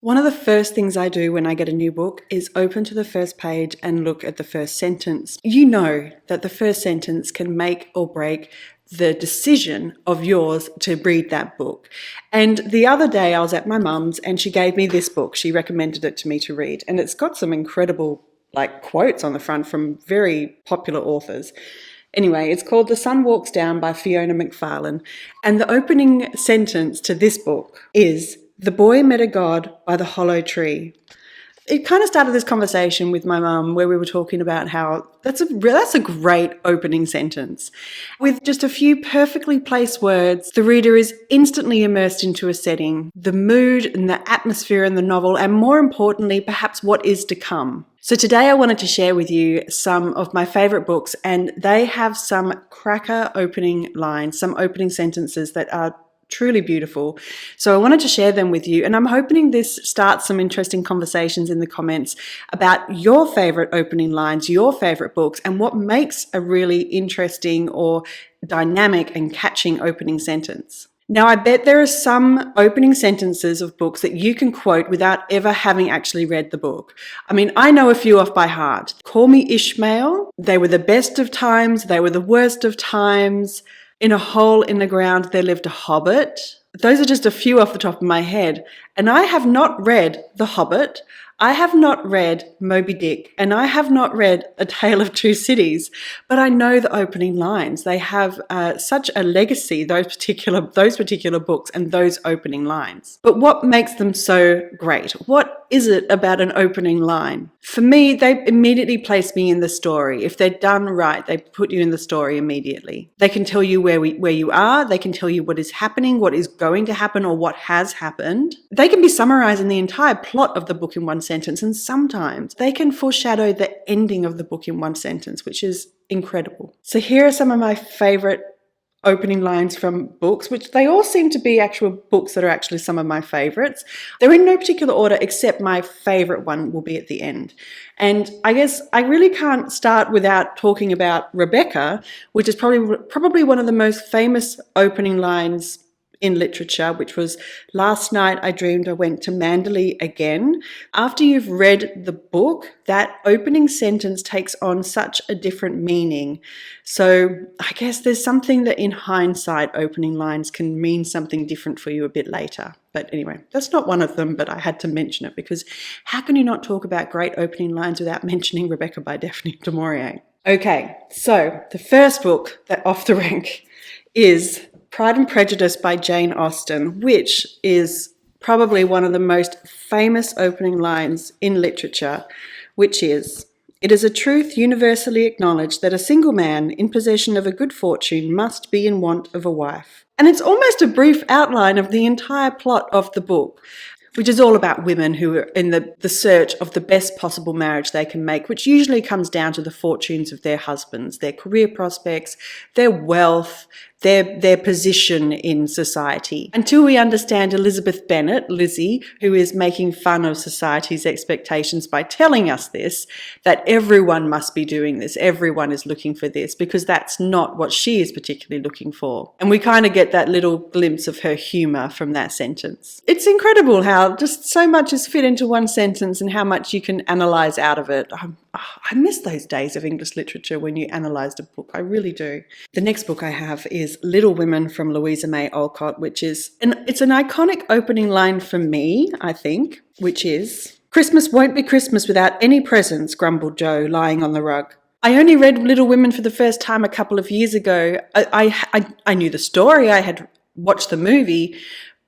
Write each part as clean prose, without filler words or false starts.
One of the first things I do when I get a new book is open to the first page and look at the first sentence. You know that the first sentence can make or break the decision of yours to read that book. And the other day I was at my mum's and she gave me this book. She recommended it to me to read, and it's got some incredible quotes on the front from very popular authors. Anyway, it's called The Sun Walks Down by Fiona McFarlane, and the opening sentence to this book is, "The boy met a god by the hollow tree." It kind of started this conversation with my mum where we were talking about how that's a great opening sentence. With just a few perfectly placed words, the reader is instantly immersed into a setting, the mood and the atmosphere in the novel, and more importantly, perhaps what is to come. So today I wanted to share with you some of my favourite books, and they have some cracker opening lines, some opening sentences that are truly beautiful. So I wanted to share them with you, and I'm hoping this starts some interesting conversations in the comments about your favourite opening lines, your favourite books, and what makes a really interesting or dynamic and catching opening sentence. Now, I bet there are some opening sentences of books that you can quote without ever having actually read the book. I mean, I know a few off by heart. Call me Ishmael. They were the best of times. They were the worst of times. In a hole in the ground there lived a hobbit. Those are just a few off the top of my head. And I have not read The Hobbit. I have not read Moby Dick, and I have not read A Tale of Two Cities, but I know the opening lines. They have such a legacy, those particular books and those opening lines. But what makes them so great? What is it about an opening line? For me, they immediately place me in the story. If they're done right, they put you in the story immediately. They can tell you where you are. They can tell you what is happening, what is going to happen, or what has happened. They can be summarizing the entire plot of the book in one sentence, and sometimes they can foreshadow the ending of the book in one sentence, which is incredible. So here are some of my favorite opening lines from books, which they all seem to be actual books that are actually some of my favorites. They're in no particular order, except my favorite one will be at the end. And I guess I really can't start without talking about Rebecca, which is probably one of the most famous opening lines in literature, which was, "Last night I dreamed I went to Manderley again." After you've read the book, that opening sentence takes on such a different meaning. So I guess there's something that in hindsight, opening lines can mean something different for you a bit later. But anyway, that's not one of them, but I had to mention it because how can you not talk about great opening lines without mentioning Rebecca by Daphne du Maurier? Okay, so the first book that off the rank is Pride and Prejudice by Jane Austen, which is probably one of the most famous opening lines in literature, which is, "It is a truth universally acknowledged that a single man in possession of a good fortune must be in want of a wife." And it's almost a brief outline of the entire plot of the book, which is all about women who are in the search of the best possible marriage they can make, which usually comes down to the fortunes of their husbands, their career prospects, their wealth, their position in society. Until we understand Elizabeth Bennet, Lizzie, who is making fun of society's expectations by telling us this, that everyone must be doing this, everyone is looking for this, because that's not what she is particularly looking for. And we kind of get that little glimpse of her humour from that sentence. It's incredible how just so much is fit into one sentence and how much you can analyse out of it. I miss those days of English literature when you analysed a book. I really do. The next book I have is Little Women from Louisa May Alcott, which is, it's an iconic opening line for me, I think, which is, "Christmas won't be Christmas without any presents," grumbled Jo, lying on the rug. I only read Little Women for the first time a couple of years ago. I knew the story, I had watched the movie,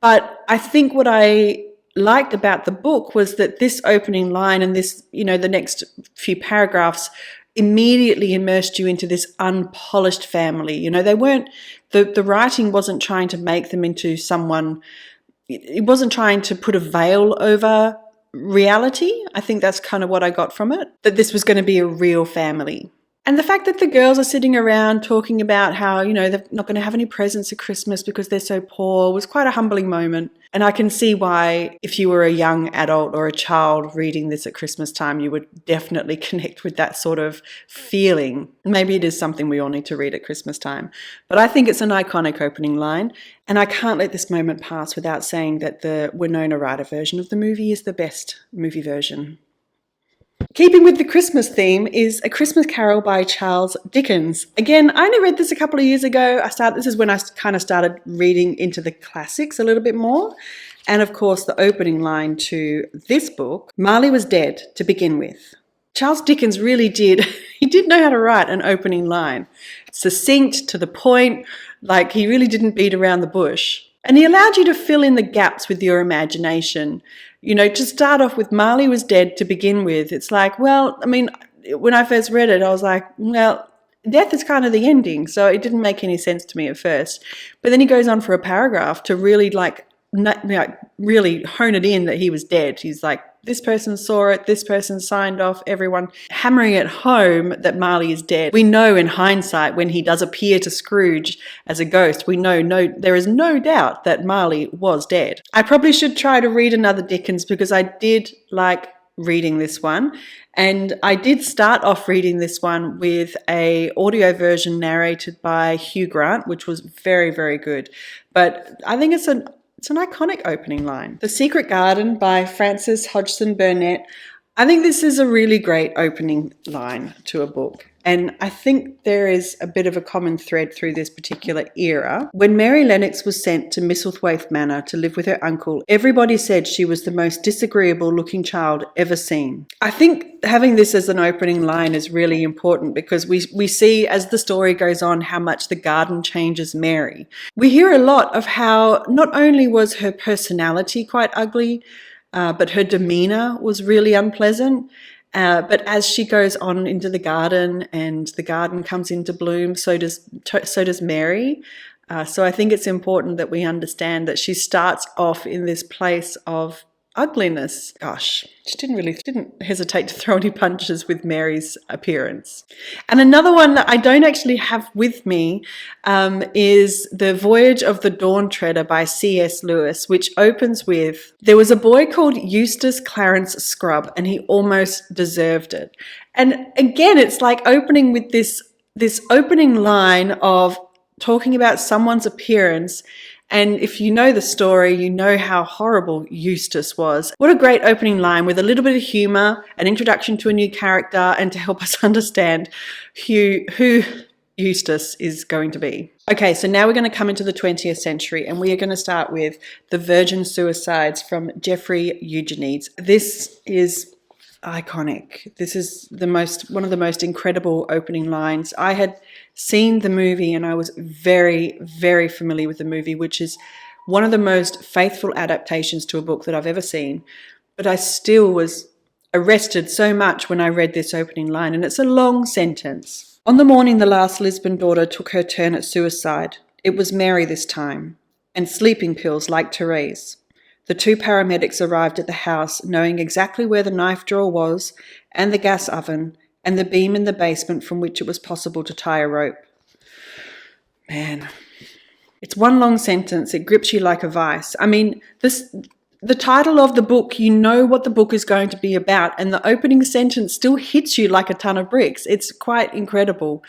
but I think what I liked about the book was that this opening line and this, the next few paragraphs immediately immersed you into this unpolished family. They weren't, the writing wasn't trying to make them into someone, it wasn't trying to put a veil over reality. I think that's kind of what I got from it, that this was going to be a real family. And the fact that the girls are sitting around talking about how, they're not going to have any presents at Christmas because they're so poor was quite a humbling moment. And I can see why, if you were a young adult or a child reading this at Christmas time, you would definitely connect with that sort of feeling. Maybe it is something we all need to read at Christmas time. But I think it's an iconic opening line. And I can't let this moment pass without saying that the Winona Ryder version of the movie is the best movie version. Keeping with the Christmas theme is A Christmas Carol by Charles Dickens. Again, I only read this a couple of years ago. This is when I kind of started reading into the classics a little bit more. And of course, the opening line to this book, Marley was dead to begin with. Charles Dickens really did, he did know how to write an opening line. Succinct, to the point, like he really didn't beat around the bush. And he allowed you to fill in the gaps with your imagination. To start off with Marley was dead to begin with. It's like, well, I mean, when I first read it, I was like, well, death is kind of the ending. So it didn't make any sense to me at first. But then he goes on for a paragraph to really really hone it in that he was dead. He's like, this person saw it, this person signed off, everyone hammering it home that Marley is dead. We know in hindsight when he does appear to Scrooge as a ghost, we know there is no doubt that Marley was dead. I probably should try to read another Dickens because I did like reading this one. And I did start off reading this one with a audio version narrated by Hugh Grant, which was very, very good. But I think it's an iconic opening line. The Secret Garden by Frances Hodgson Burnett. I think this is a really great opening line to a book. And I think there is a bit of a common thread through this particular era. When Mary Lennox was sent to Misselthwaite Manor to live with her uncle, everybody said she was the most disagreeable looking child ever seen. I think having this as an opening line is really important because we see as the story goes on how much the garden changes Mary. We hear a lot of how not only was her personality quite ugly, but her demeanour was really unpleasant. But as she goes on into the garden and the garden comes into bloom, so does Mary. So I think it's important that we understand that she starts off in this place of ugliness. Gosh, she didn't hesitate to throw any punches with Mary's appearance. And another one that I don't actually have with me is The Voyage of the Dawn Treader by C.S. Lewis, which opens with, there was a boy called Eustace Clarence Scrubb and he almost deserved it. And again, it's like opening with this opening line of talking about someone's appearance. And if you know the story, you know how horrible Eustace was. What a great opening line with a little bit of humour, an introduction to a new character, and to help us understand who Eustace is going to be. Okay, so now we're going to come into the 20th century and we are going to start with The Virgin Suicides from Geoffrey Eugenides. This is iconic. This is one of the most incredible opening lines. I had seen the movie and I was very, very familiar with the movie, which is one of the most faithful adaptations to a book that I've ever seen. But I still was arrested so much when I read this opening line, and it's a long sentence. On the morning the last Lisbon daughter took her turn at suicide, it was Mary this time, and sleeping pills like Therese. The two paramedics arrived at the house knowing exactly where the knife drawer was and the gas oven and the beam in the basement from which it was possible to tie a rope. Man, it's one long sentence. It grips you like a vice. I mean, the title of the book, you know what the book is going to be about, and the opening sentence still hits you like a ton of bricks. It's quite incredible,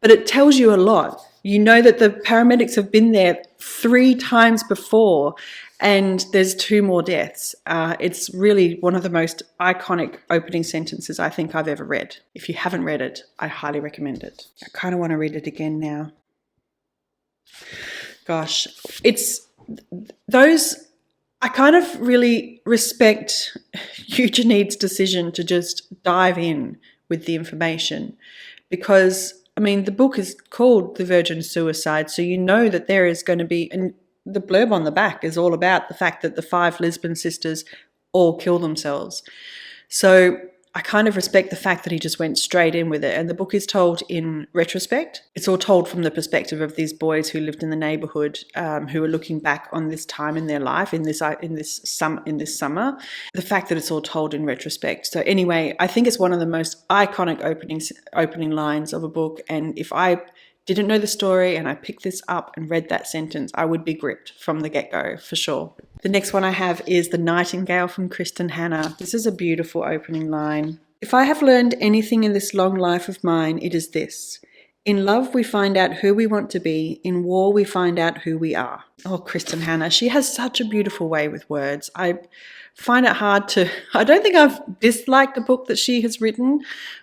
but it tells you a lot. You know that the paramedics have been there 3 times before, and there's 2 more deaths. It's really one of the most iconic opening sentences I think I've ever read. If you haven't read it, I highly recommend it. I kind of want to read it again now. Gosh, it's those... I kind of really respect Eugenides' decision to just dive in with the information because, I mean, the book is called The Virgin Suicide, so you know that there is going to be... And the blurb on the back is all about the fact that the 5 Lisbon sisters all kill themselves. So I kind of respect the fact that he just went straight in with it. And the book is told in retrospect. It's all told from the perspective of these boys who lived in the neighbourhood, who are looking back on this time in their life, in this summer. The fact that it's all told in retrospect. So anyway, I think it's one of the most iconic opening lines of a book. And if I didn't know the story and I picked this up and read that sentence, I would be gripped from the get-go for sure. The next one I have is The Nightingale from Kristin Hannah. This is a beautiful opening line. If I have learned anything in this long life of mine, it is this. In love, we find out who we want to be. In war, we find out who we are. Oh, Kristin Hannah. She has such a beautiful way with words. I find it hard to... I don't think I've disliked a book that she has written,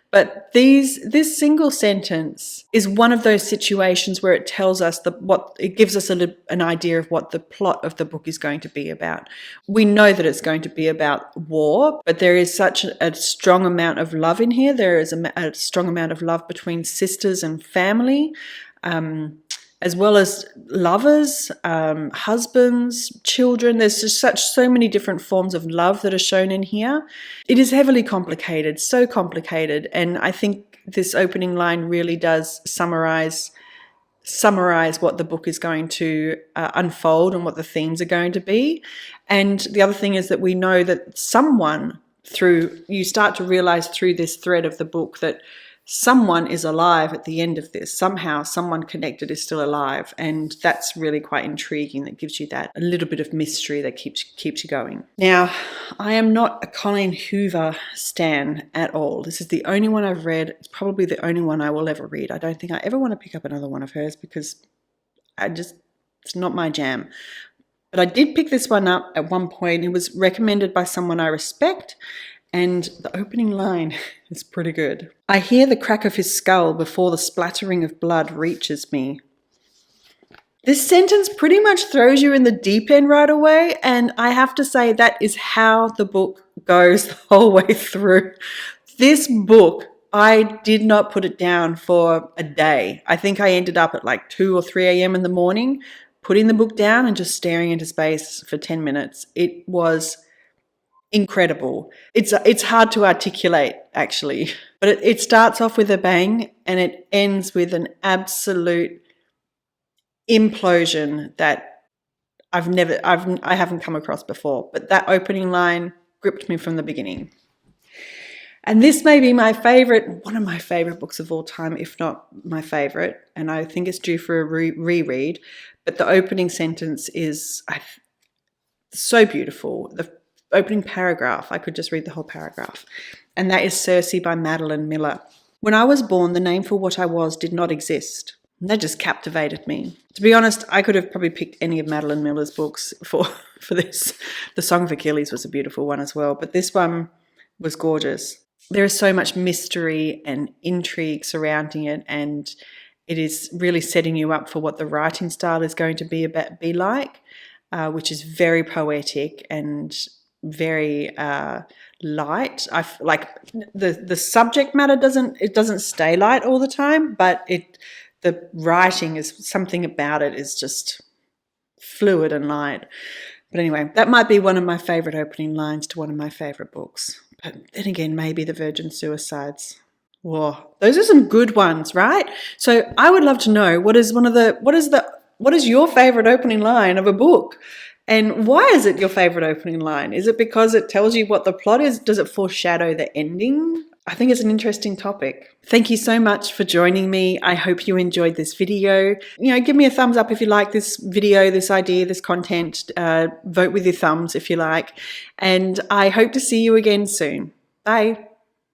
but this single sentence is one of those situations where it tells us it gives us an idea of what the plot of the book is going to be about. We know that it's going to be about war, but there is such a strong amount of love in here. There is a strong amount of love between sisters and family, as well as lovers, husbands, children. There's just so many different forms of love that are shown in here. It is heavily complicated, so complicated. And I think this opening line really does summarize what the book is going to unfold and what the themes are going to be. And the other thing is that we know that you start to realize through this thread of the book that someone is alive at the end of this. Somehow someone connected is still alive, and that's really quite intriguing. That gives you a little bit of mystery that keeps you going. Now, I am not a Colleen Hoover stan at all. This is the only one I've read. It's probably the only one I will ever read. I don't think I ever want to pick up another one of hers because it's not my jam. But I did pick this one up at one point. It was recommended by someone I respect, and the opening line is pretty good. I hear the crack of his skull before the splattering of blood reaches me. This sentence pretty much throws you in the deep end right away, and I have to say that is how the book goes the whole way through. This book, I did not put it down for a day. I think I ended up at like 2 or 3 a.m. in the morning, putting the book down and just staring into space for 10 minutes. It was incredible. It's hard to articulate, actually, but it starts off with a bang and it ends with an absolute implosion that I haven't come across before. But that opening line gripped me from the beginning. And this may be one of my favorite books of all time, if not my favorite. And I think it's due for a reread. But the opening sentence is so beautiful. The opening paragraph, I could just read the whole paragraph. And that is Circe by Madeline Miller. When I was born, the name for what I was did not exist. And that just captivated me. To be honest, I could have probably picked any of Madeline Miller's books for this. The Song of Achilles was a beautiful one as well, but this one was gorgeous. There is so much mystery and intrigue surrounding it, and it is really setting you up for what the writing style is going to be like, which is very poetic and very light. I like the subject matter doesn't stay light all the time, but the writing is something about it is just fluid and light. But anyway, that might be one of my favorite opening lines to one of my favorite books. But then again, maybe The Virgin Suicides. Whoa, those are some good ones, right? So I would love to know what is your favorite opening line of a book? And why is it your favorite opening line? Is it because it tells you what the plot is? Does it foreshadow the ending? I think it's an interesting topic. Thank you so much for joining me. I hope you enjoyed this video. Give me a thumbs up if you like this video, this idea, this content. Vote with your thumbs if you like. And I hope to see you again soon. Bye.